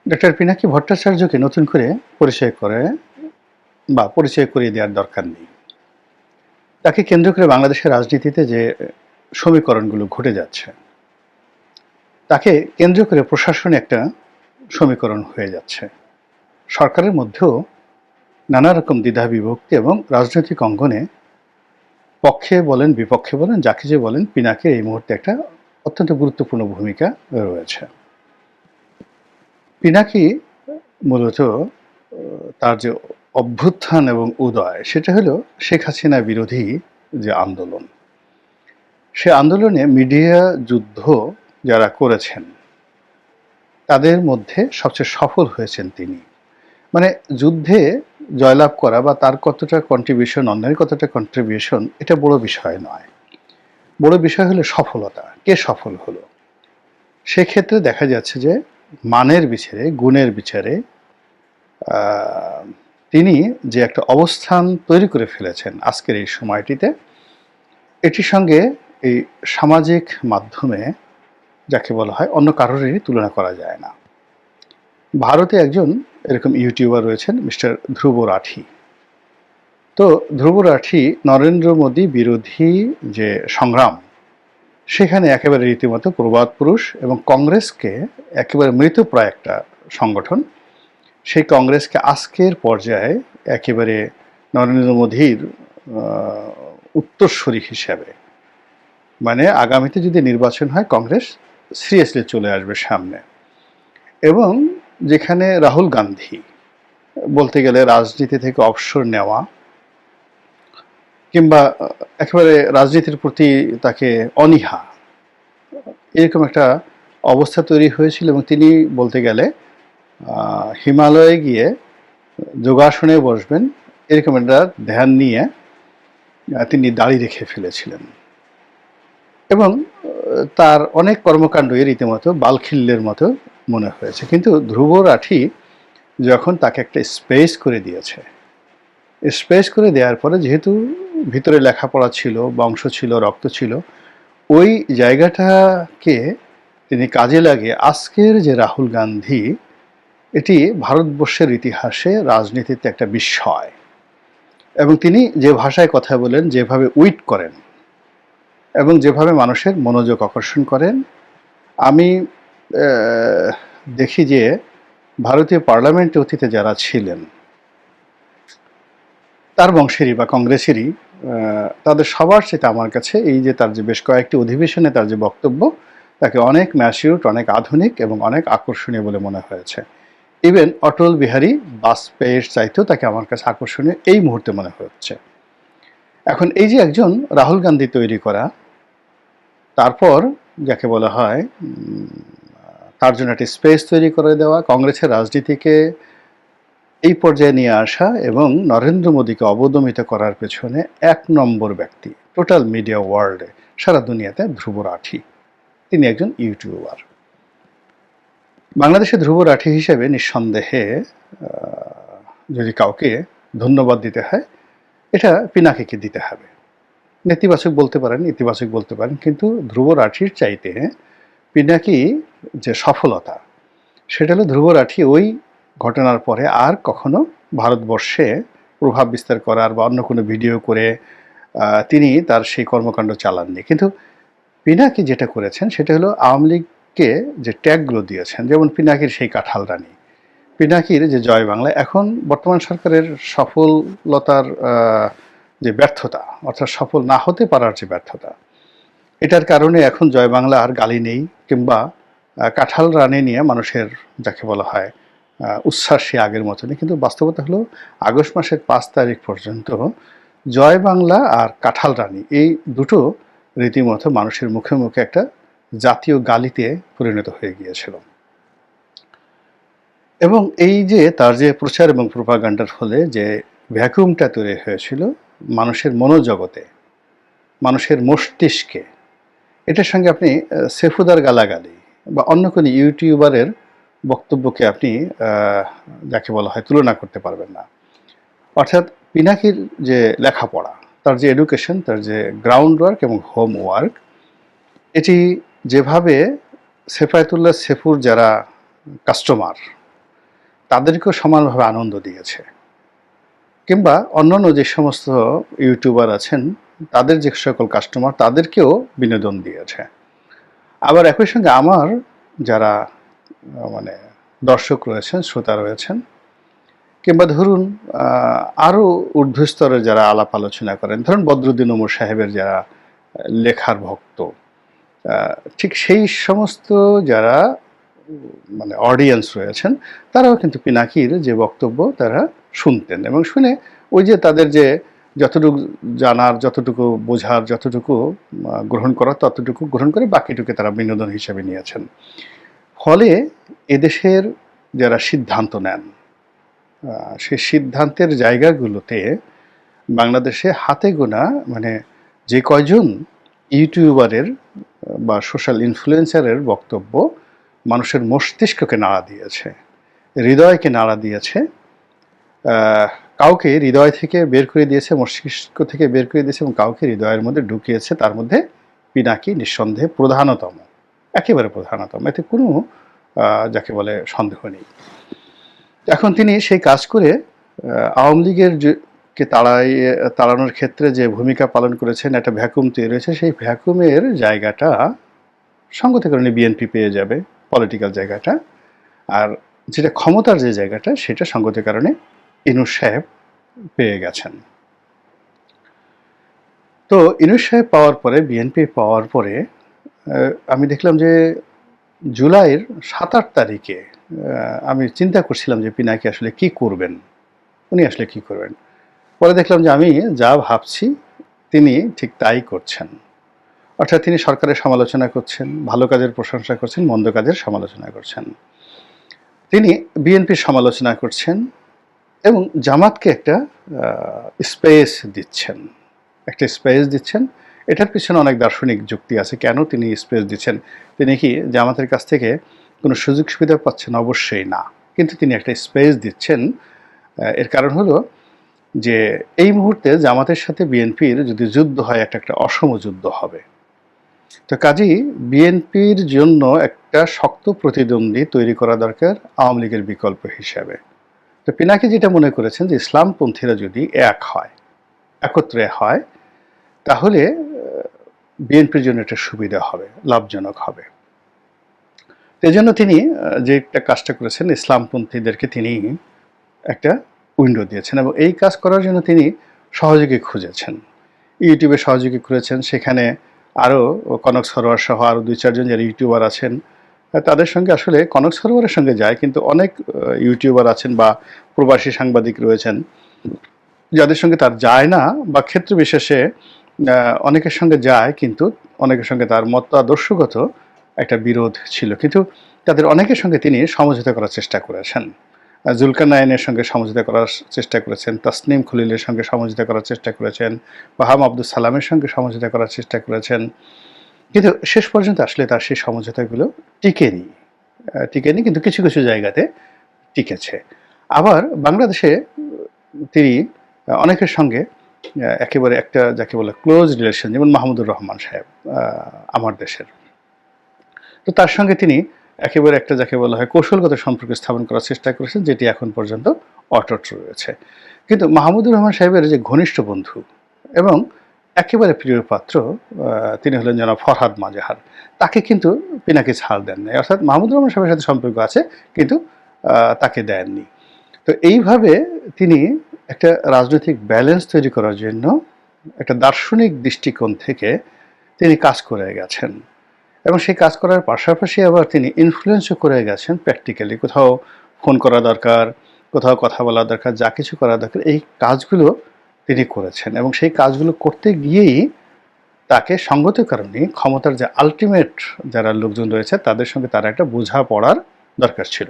Doctor Pinaki ভট্টাচার্যকে নতুন করে পরিচয় করিয়ে দেওয়ার দরকার নেই। তাকে কেন্দ্র করে বাংলাদেশের রাজনীতিতে যে সমীকরণগুলো ঘটে যাচ্ছে, তাকে কেন্দ্র করে প্রশাসনে একটা সমীকরণ হয়ে যাচ্ছে। সরকারের মধ্যেও নানা রকম দ্বিধা বিভক্তি এবং রাজনৈতিক অঙ্গনে পক্ষে বলেন বিপক্ষে বলেন যাকে যে বলেন, পিনাকির এই মুহূর্তে একটা অত্যন্ত গুরুত্বপূর্ণ ভূমিকা রয়েছে। পিনাকি মূলত তার যে অভ্যুত্থান এবং উদয়, সেটা হলো শেখ হাসিনা বিরোধী যে আন্দোলন। সে আন্দোলনে মিডিয়া যুদ্ধ যারা করেছেন তাদের মধ্যে সবচেয়ে সফল হয়েছেন তিনি। মানে যুদ্ধে জয়লাভ করা বা তার কতটা কন্ট্রিবিউশন, অন্যের কতটা কন্ট্রিবিউশন, এটা বড় বিষয় নয়। বড় বিষয় হলো সফলতা, কে সফল হলো। সেক্ষেত্রে দেখা যাচ্ছে যে মানের বিচারে, গুণের বিচারে তিনি যে একটা অবস্থান তৈরি করে ফেলেছেন আজকের এই সময়টিতে, এটির সঙ্গে এই সামাজিক মাধ্যমে যাকে বলা হয় অন্য কারোরই তুলনা করা যায় না। ভারতে একজন এরকম ইউটিউবার রয়েছেন, মিস্টার ধ্রুব রাঠি। তো ধ্রুব রাঠি নরেন্দ্র মোদী বিরোধী যে সংগ্রাম, সেখানে একেবারে রীতিমতো প্রবাদ পুরুষ, এবং কংগ্রেসকে একেবারে মৃতপ্রায় একটা সংগঠন, সেই কংগ্রেসকে আজকের পর্যায়ে একেবারে নরেন্দ্র মোদীর উত্তরসূরি হিসেবে, মানে আগামীতে যদি নির্বাচন হয় কংগ্রেস সিরিয়াসলি চলে আসবে সামনে। এবং যেখানে রাহুল গান্ধী বলতে গেলে রাজনীতি থেকে অবসর নেওয়া কিংবা একেবারে রাজনীতির প্রতি তাকে অনীহা, এরকম একটা অবস্থা তৈরি হয়েছিল, এবং তিনি বলতে গেলে হিমালয়ে গিয়ে যোগাসনে বসবেন এরকম একটা ধ্যান নিয়ে তিনি দাড়ি রেখে ফেলেছিলেন। এবং তার অনেক কর্মকাণ্ডই রীতিমতো বালখিল্যের মতো মনে হয়েছে। কিন্তু ধ্রুব রাঠি যখন তাকে একটা স্পেস করে দিয়েছে, স্পেস করে দেওয়ার পরে যেহেতু ভিতরে লেখাপড়া ছিল, বংশ ছিল, রক্ত ছিল, ওই জায়গাটাকে তিনি কাজে লাগিয়ে আজকের যে রাহুল গান্ধী, এটি ভারতবর্ষের ইতিহাসে রাজনীতিতে একটা বিস্ময়। এবং তিনি যে ভাষায় কথা বলেন, যেভাবে উইট করেন এবং যেভাবে মানুষের মনোযোগ আকর্ষণ করেন, আমি দেখি যে ভারতীয় পার্লামেন্টে অতীতে যারা ছিলেন তার বংশেরই বা কংগ্রেসেরই, তাদের সবার সাথে আমার কাছে এই যে তার যে বেশ কয়েকটি অধিবেশনে তার যে বক্তব্য, তাকে অনেক ম্যাচিউরড, অনেক আধুনিক এবং অনেক আকর্ষণীয় বলে মনে হয়েছে। ইভেন অটল বিহারী বাজপেয়ীর চাইতেও তাকে আমার কাছে আকর্ষণীয় এই মুহূর্তে মনে হচ্ছে। এখন এই যে একজন রাহুল গান্ধী তৈরি করা, তারপর যাকে বলা হয় তার জন্য একটি স্পেস তৈরি করে দেওয়া, কংগ্রেসের রাজনীতিকে এই পর্যায়ে নিয়ে আসা এবং নরেন্দ্র মোদীকে অবদমিত করার পেছনে এক নম্বর ব্যক্তি টোটাল মিডিয়া ওয়ার্ল্ডে, সারা দুনিয়াতে ধ্রুব রাঠি। তিনি একজন ইউটিউবার। বাংলাদেশে ধ্রুব রাঠি হিসেবে নিঃসন্দেহে যদি কাউকে ধন্যবাদ দিতে হয়, এটা পিনাকিকে দিতে হবে। নেতিবাচক বলতে পারেন, ইতিবাচক বলতে পারেন, কিন্তু ধ্রুব রাঠির চাইতে পিনাকি যে সফলতা, সেটা হলো ধ্রুব রাঠি ওই ঘটনার পরে আর কখনো ভারতবর্ষে প্রভাব বিস্তার করার বা অন্য কোনো ভিডিও করে তিনি তার সেই কর্মকাণ্ড চালাননি। কিন্তু পিনাকি যেটা করেছেন সেটা হলো আওয়ামী লীগকে যে ট্যাগগুলো দিয়েছেন, যেমন পিনাকির সেই কাঁঠাল রানী, পিনাকির যে জয় বাংলা, এখন বর্তমান সরকারের সফলতার যে ব্যর্থতা, অর্থাৎ সফল না হতে পারার যে ব্যর্থতা, এটার কারণে এখন জয় বাংলা আর গালি নেই, কিংবা কাঁঠাল রানী নিয়ে মানুষের যাকে বলা হয় উচ্ছ্বাস সে আগের মতনই। কিন্তু বাস্তবতা হলো আগস্ট মাসের 5 তারিখ পর্যন্ত জয় বাংলা আর কাঁঠাল রানী এই দুটো রীতিমতো মানুষের মুখে মুখে একটা জাতীয় গালিতে পরিণত হয়ে গিয়েছিল। এবং এই যে তার যে প্রচার এবং প্রোপাগান্ডার ফলে যে ভ্যাকুমটা তৈরি হয়েছিল মানুষের মনোজগতে, মানুষের মস্তিষ্কে, এটার সঙ্গে আপনি সেফুদার গালাগালি বা অন্য কোনো ইউটিউবারের বক্তব্যকে আপনি যাকে বলা হয় তুলনা করতে পারবেন না। অর্থাৎ পিনাকির যে লেখাপড়া, তার যে এডুকেশন, তার যে গ্রাউন্ড ওয়ার্ক এবং হোম ওয়ার্ক, এটি যেভাবে সেফায়েতুল্লাহ সেফুর যারা কাস্টমার, তাদেরকেও সমানভাবে আনন্দ দিয়েছে, কিংবা অন্যান্য যে সমস্ত ইউটিউবার আছেন তাদের যে সকল কাস্টমার তাদেরকেও বিনোদন দিয়েছে। আবার একই সঙ্গে আমার যারা মানে দর্শক রয়েছেন, শ্রোতা রয়েছেন, কিংবা ধরুন আরও ঊর্ধ্বস্তরে যারা আলাপ আলোচনা করেন, ধরুন বদরুদ্দিন ওমর সাহেবের যারা লেখার ভক্ত, ঠিক সেই সমস্ত যারা মানে অডিয়েন্স রয়েছেন তারাও কিন্তু পিনাকির যে বক্তব্য তারা শুনতেন এবং শুনে ওই যে তাদের যে যতটুকু জানার, যতটুকু বোঝার, যতটুকু গ্রহণ করার ততটুকু গ্রহণ করে বাকিটুকু তারা বিনোদন হিসেবে নিয়েছেন। ফলে এদেশের যারা সিদ্ধান্ত নেন সেই সিদ্ধান্তের জায়গাগুলোতে বাংলাদেশে হাতে গোনা মানে যে কয়জন ইউটিউবারের বা সোশ্যাল ইনফ্লুয়েন্সারের বক্তব্য মানুষের মস্তিষ্ককে নাড়া দিয়েছে, হৃদয়কে নাড়া দিয়েছে, কাউকে হৃদয় থেকে বের করে দিয়েছে, মস্তিষ্ক থেকে বের করে দিয়েছে এবং কাউকে হৃদয়ের মধ্যে ঢুকিয়েছে। তার মধ্যে পিনাকি নিঃসন্দেহে প্রধানতম, একেবারে প্রধানতম, এতে কোনো যাকে বলে সন্দেহ নেই। এখন তিনি সেই কাজ করে আওয়ামী লীগের কে তাড়ানোর ক্ষেত্রে যে ভূমিকা পালন করেছেন, একটা ভ্যাকুম তৈরি হয়েছে, সেই ভ্যাকুমের জায়গাটা সঙ্গত কারণে বিএনপি পেয়ে যাবে পলিটিক্যাল জায়গাটা, আর যেটা ক্ষমতার যে জায়গাটা সেটা সঙ্গতের কারণে ইনুস সাহেব পেয়ে গেছেন। তো ইনুস সাহেব পাওয়ার পরে, বিএনপি পাওয়ার পরে আমি দেখলাম যে জুলাইয়ের 7-8 তারিখে আমি চিন্তা করছিলাম যে পিনাকি আসলে কি করবেন, উনি আসলে কি করবেন। পরে দেখলাম যে আমি যা ভাবছি তিনি ঠিক তাই করছেন। অর্থাৎ তিনি সরকারের সমালোচনা করছেন, ভালো কাজের প্রশংসা করছেন, মন্দ কাজের সমালোচনা করছেন, তিনি বিএনপির সমালোচনা করছেন এবং জামাতকে একটা স্পেস দিচ্ছেন, এটার পিছনে অনেক দার্শনিক যুক্তি আছে কেন তিনি স্পেস দিচ্ছেন। তিনি কি জামাতের কাছ থেকে কোনো সুযোগ সুবিধা পাচ্ছেন? অবশ্যই না, কিন্তু তিনি একটা স্পেস দিচ্ছেন। এর কারণ হলো যে এই মুহূর্তে জামাতের সাথে বিএনপির যদি যুদ্ধ হয়, একটা অসম যুদ্ধ হবে। তো কাজেই বিএনপির জন্য একটা শক্ত প্রতিদ্বন্দ্বী তৈরি করা দরকার আওয়ামী লীগের বিকল্প হিসাবে। তো পিনাকি যেটা মনে করেছেন যে ইসলামপন্থীরা যদি একত্রে হয় তাহলে বিএনপির জন্য একটা সুবিধা হবে, লাভজনক হবে। এই জন্য তিনি যে একটা কাজটা করেছেন, ইসলামপন্থীদেরকে তিনি একটা উইন্ডো দিয়েছেন এবং এই কাজ করার জন্য তিনি সহযোগী খুঁজেছেন, ইউটিউবে সহযোগী করেছেন। সেখানে আরও কনক সরোয়ার সহ আরও 2-4 জন যারা ইউটিউবার আছেন তাদের সঙ্গে, আসলে কনক সরোয়ারের সঙ্গে যায়, কিন্তু অনেক ইউটিউবার আছেন বা প্রবাসী সাংবাদিক রয়েছেন যাদের সঙ্গে তার যায় না, বা ক্ষেত্র বিশেষে অনেকের সঙ্গে যায় কিন্তু অনেকের সঙ্গে তার মতাদর্শগত একটা বিরোধ ছিল, কিন্তু তাদের অনেকের সঙ্গে তিনি সমঝোতা করার চেষ্টা করেছেন। জুলকারনাইনের সঙ্গে সমঝোতা করার চেষ্টা করেছেন, তাসনিম খলিলের সঙ্গে সমঝোতা করার চেষ্টা করেছেন, বাহাম আব্দুল সালামের সঙ্গে সমঝোতা করার চেষ্টা করেছেন, কিন্তু শেষ পর্যন্ত আসলে তার সেই সমঝোতাগুলো টিকেনি, কিন্তু কিছু কিছু জায়গাতে টিকেছে। আবার বাংলাদেশে তিনি অনেকের সঙ্গে একেবারে একটা যাকে বলে ক্লোজ রিলেশন, যেমন মাহমুদুর রহমান সাহেব আমার দেশের, তো তার সঙ্গে তিনি একেবারে একটা যাকে বলা হয় কৌশলগত সম্পর্ক স্থাপন করার চেষ্টা করেছেন, যেটি এখন পর্যন্ত অটুট রয়েছে। কিন্তু মাহমুদুর রহমান সাহেবের যে ঘনিষ্ঠ বন্ধু এবং একেবারে প্রিয় পাত্র তিনি হলেন জনাব ফরহাদ মাজহার, তাকে কিন্তু পিনাকি ছাড় দেন নাই। অর্থাৎ মাহমুদুর রহমান সাহেবের সাথে সম্পর্ক আছে কিন্তু তাকে দেননি। তো এইভাবে তিনি একটা রাজনৈতিক ব্যালেন্স তৈরি করার জন্য একটা দার্শনিক দৃষ্টিকোণ থেকে তিনি কাজ করে গেছেন এবং সেই কাজ করার পাশাপাশি আবার তিনি ইনফ্লুয়েন্সও করে গেছেন প্র্যাকটিক্যালি। কোথাও ফোন করা দরকার, কোথাও কথা বলা দরকার, যা কিছু করা দরকার এই কাজগুলো তিনি করেছেন এবং সেই কাজগুলো করতে গিয়েই তাকে সঙ্গত কারণে ক্ষমতার যে আলটিমেট যারা লোকজন রয়েছে তাদের সঙ্গে তার একটা বোঝাপড়ার দরকার ছিল।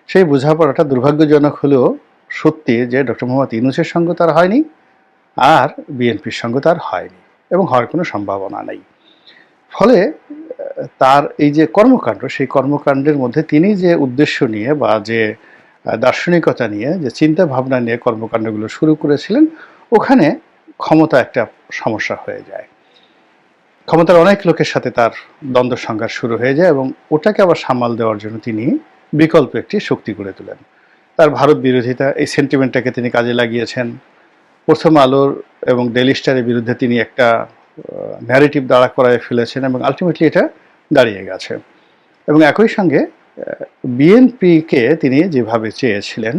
সেই বোঝাপড়াটা দুর্ভাগ্যজনক হলেও সত্যি যে ডক্টর মোহাম্মদ ইউনূসের সঙ্গে তার হয়নি, আর বিএনপির সঙ্গে তার হয়নি এবং হওয়ার কোনো সম্ভাবনা নেই। ফলে তার এই যে কর্মকাণ্ড, সেই কর্মকাণ্ডের মধ্যে তিনি যে উদ্দেশ্য নিয়ে বা যে দার্শনিকতা নিয়ে, যে চিন্তা ভাবনা নিয়ে কর্মকাণ্ডগুলো শুরু করেছিলেন, ওখানে ক্ষমতা একটা সমস্যা হয়ে যায়। ক্ষমতার অনেক লোকের সাথে তার দ্বন্দ্ব সংঘাত শুরু হয়ে যায় এবং ওটাকে আবার সামাল দেওয়ার জন্য তিনি বিকল্প একটি শক্তি গড়ে তোলেন। তার ভারত বিরোধিতা, এই সেন্টিমেন্টটাকে তিনি কাজে লাগিয়েছেন। প্রথম আলোর এবং ডেইলি স্টারের বিরুদ্ধে তিনি একটা ন্যারেটিভ দাঁড়া করায় ফেলেছেন এবং আলটিমেটলি এটা দাঁড়িয়ে গেছে। এবং একই সঙ্গে বিএনপিকে তিনি যেভাবে চেয়েছিলেন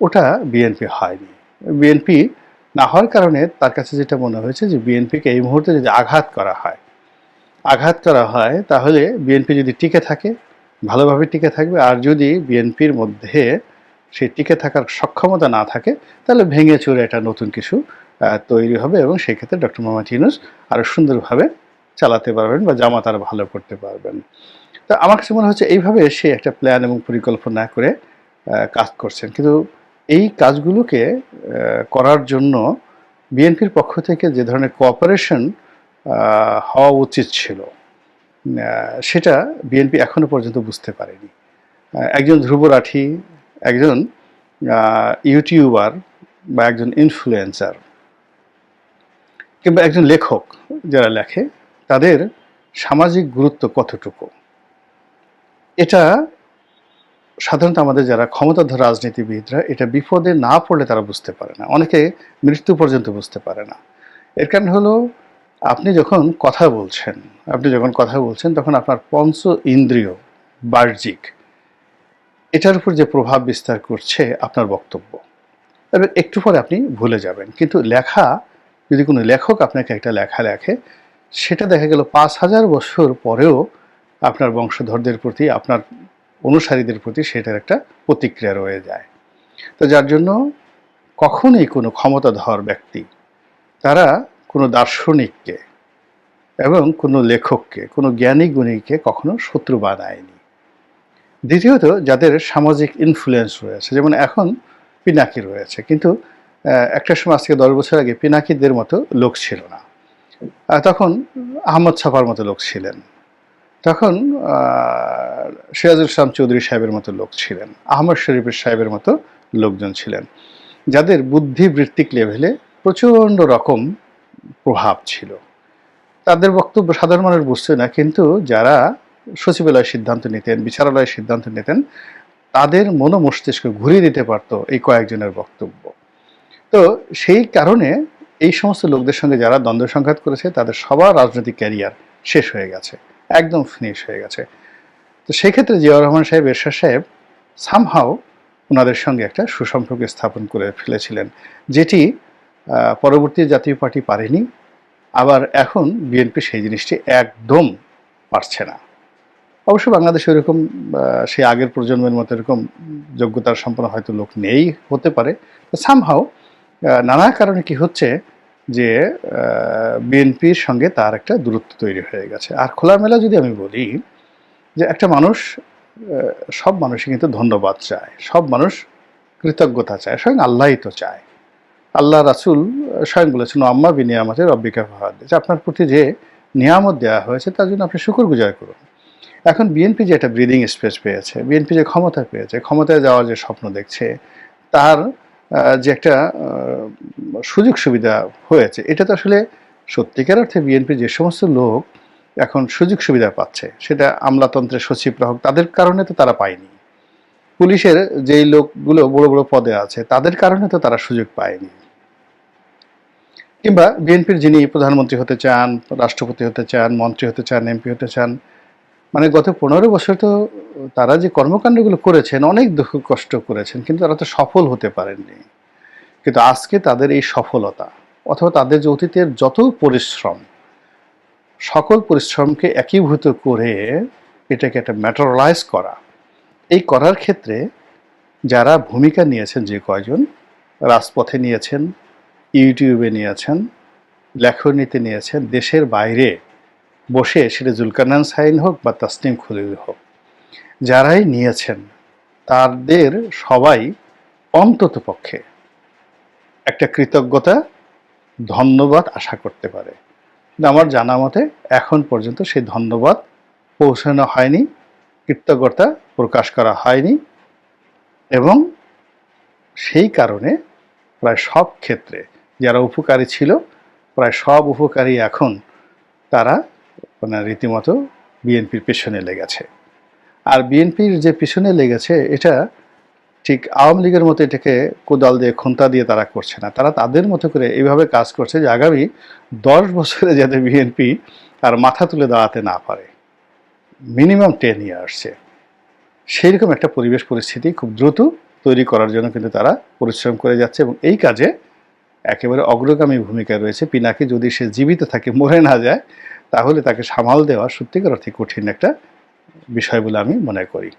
ওটা বিএনপি হয়নি। বিএনপি না হওয়ার কারণে তার কাছে যেটা মনে হয়েছে যে বিএনপিকে এই মুহূর্তে যদি আঘাত করা হয় তাহলে বিএনপি যদি টিকে থাকে ভালোভাবে টিকে থাকবে, আর যদি বিএনপির মধ্যে সেই টিকে থাকার সক্ষমতা না থাকে তাহলে ভেঙে চুরে একটা নতুন কিছু তৈরি হবে এবং সেই ক্ষেত্রে ডক্টর মোহাম্মদ ইউনূস আরও সুন্দরভাবে চালাতে পারবেন বা জামাত আরও ভালো করতে পারবেন। তো আমার কাছে মনে হচ্ছে এইভাবে সে একটা প্ল্যান এবং পরিকল্পনা করে কাজ করছেন। কিন্তু এই কাজগুলোকে করার জন্য বিএনপির পক্ষ থেকে যে ধরনের কোঅপারেশন হওয়া উচিত ছিল সেটা বিএনপি এখনো পর্যন্ত বুঝতে পারেনি। একজন ধ্রুব রাঠি, একজন ইউটিউবার বা একজন ইনফ্লুয়েন্সার কিংবা একজন লেখক যারা লেখে তাদের সামাজিক গুরুত্ব কতটুকু, এটা সাধারণত আমাদের যারা ক্ষমতাধর রাজনীতিবিদরা এটা বিপদে না পড়লে তারা বুঝতে পারে না, অনেকে মৃত্যু পর্যন্ত বুঝতে পারে না। এর কারণ হলো আপনি যখন কথা বলছেন তখন আপনার পঞ্চ ইন্দ্রিয় বাহ্যিক এটার উপর যে প্রভাব বিস্তার করছে আপনার বক্তব্য, এবং একটু পরে আপনি ভুলে যাবেন। কিন্তু লেখা, যদি কোনো লেখক আপনাকে একটা লেখা লেখে সেটা দেখা গেল ৫,০০০ বছর পরেও আপনার বংশধরদের প্রতি, আপনার অনুসারীদের প্রতি সেটার একটা প্রতিক্রিয়া রয়ে যায়। তো যার জন্য কখনোই কোনো ক্ষমতাধর ব্যক্তি তারা কোনো দার্শনিককে এবং কোনো লেখককে, কোনো জ্ঞানী গুণীকে কখনো শত্রু বানায়নি। দ্বিতীয়ত যাদের সামাজিক ইনফ্লুয়েন্স রয়েছে, যেমন এখন পিনাকি রয়েছে, কিন্তু একটা সময় আজকে ১০ বছর আগে পিনাকিদের মতো লোক ছিল না। তখন আহমদ ছাপার মতো লোক ছিলেন, তখন সিরাজুল ইসলাম চৌধুরী সাহেবের মতো লোক ছিলেন, আহমদ শরীফের সাহেবের মতো লোকজন ছিলেন, যাদের বুদ্ধিবৃত্তিক লেভেলে প্রচণ্ড রকম প্রভাব ছিল। তাদের বক্তব্য সাধারণ মানুষ বুঝছে না, কিন্তু যারা সচিবালয়ে সিদ্ধান্ত নিতেন, বিচারালয়ে সিদ্ধান্ত নিতেন, তাদের মস্তিষ্ক ঘুরিয়ে দিতে পারতো এই কয়েকজনের বক্তব্য। তো সেই কারণে এই সমস্ত লোকদের সঙ্গে যারা দ্বন্দ্ব সংঘাত করেছে তাদের সবার রাজনৈতিক ক্যারিয়ার শেষ হয়ে গেছে, একদম ফিনিশ হয়ে গেছে। তো সেক্ষেত্রে জিয়াউর রহমান সাহেব, এরশাদ সাহেব সামহাও ওনাদের সঙ্গে একটা সুসম্পর্ক স্থাপন করে ফেলেছিলেন, যেটি পরবর্তী জাতীয় পার্টি পারেনি। আবার এখন বিএনপি সেই জিনিসটি একদম পারছে না। অবশ্য বাংলাদেশে এরকম সেই আগের প্রজন্মের মতো এরকম যোগ্যতার সম্পন্ন হয়তো লোক নেই, হতে পারে। সামহাও নানা কারণে কি হচ্ছে যে বিএনপির সঙ্গে তার একটা দূরত্ব তৈরি হয়ে গেছে। আর খোলামেলা যদি আমি বলি যে একটা মানুষ, সব মানুষই কিন্তু ধন্যবাদ চায়, সব মানুষ কৃতজ্ঞতা চায়, স্বয়ং আল্লাহই তো চায়। আল্লাহ রাসূল স্বয়ং বলেছেন আম্মা বিনিয়ামতে রব্বিকা ফাহাদ্দিস, যে আপনার প্রতি যে নিয়ামত দেওয়া হয়েছে তার জন্য আপনি শুকরগুজার করুন। এখন বিএনপি যে একটা ব্রিদিং স্পেস পেয়েছে, বিএনপি যে ক্ষমতা পেয়েছে, ক্ষমতায় যাওয়ার যে স্বপ্ন দেখছে, তার যে একটা সুযোগ সুবিধা হয়েছে, এটা তো আসলে সত্যিকার অর্থে বিএনপি যে সমস্ত লোক এখন সুযোগ সুবিধা পাচ্ছে, সেটা আমলাতন্ত্রের সচিবরা হোক, তাদের কারণে তো তারা পায়নি। পুলিশের যেই লোকগুলো বড় বড় পদে আছে তাদের কারণে তো তারা সুযোগ পায়নি। কিংবা বিএনপির যিনি প্রধানমন্ত্রী হতে চান, রাষ্ট্রপতি হতে চান, মন্ত্রী হতে চান, এমপি হতে চান, মানে গত ১৫ বছর তো তারা যে কর্মকাণ্ডগুলো করেছেন, অনেক দুঃখ কষ্ট করেছেন, কিন্তু তারা তো সফল হতে পারেননি। কিন্তু আজকে তাদের এই সফলতা অথবা তাদের যে অতীতের যত পরিশ্রম, সকল পরিশ্রমকে একীভূত করে এটাকে একটা ম্যাটেরিয়ালাইজ করা, এই করার ক্ষেত্রে যারা ভূমিকা নিয়েছেন, যে কয়জন রাজপথে নিয়েছেন, ইউটিউবে নিয়েছেন, লেখনীতে নিয়েছেন, দেশের বাইরে বসে, সেটা জুলকারনাইন সাইন হোক বা তাসনিম খলিল হোক, যারাই নিয়েছেন তাদের সবাই অন্তত পক্ষে একটা কৃতজ্ঞতা, ধন্যবাদ আশা করতে পারে। কিন্তু আমার জানা মতে এখন পর্যন্ত সেই ধন্যবাদ পৌঁছানো হয়নি, কৃতজ্ঞতা প্রকাশ করা হয়নি, এবং সেই কারণে প্রায় সব ক্ষেত্রে যারা উপকারী ছিল, প্রায় সব উপকারী এখন তারা মানে রীতিমতো বিএনপির পেছনে লেগেছে। আর বিএনপির যে পিছনে লেগেছে এটা ঠিক আওয়ামী লীগের মতো এটাকে কোদাল দিয়ে খুন্তা দিয়ে তারা করছে না, তারা তাদের মতো করে এইভাবে কাজ করছে যে আগামী 10 বছরে যাতে বিএনপি আর মাথা তুলে দাঁড়াতে না পারে, মিনিমাম 10 ইয়ার্সে সেইরকম একটা পরিবেশ পরিস্থিতি খুব দ্রুত তৈরি করার জন্য কিন্তু তারা পরিশ্রম করে যাচ্ছে এবং এই কাজে একেবারে অগ্রগামী ভূমিকায় রয়েছে পিনাকি। যদি সে জীবিত থাকে, মরে না যায়, তাহলে তাকে সামাল দেওয়া সত্যিকার অর্থে কঠিন একটা বিষয় বলে আমি মনে করি।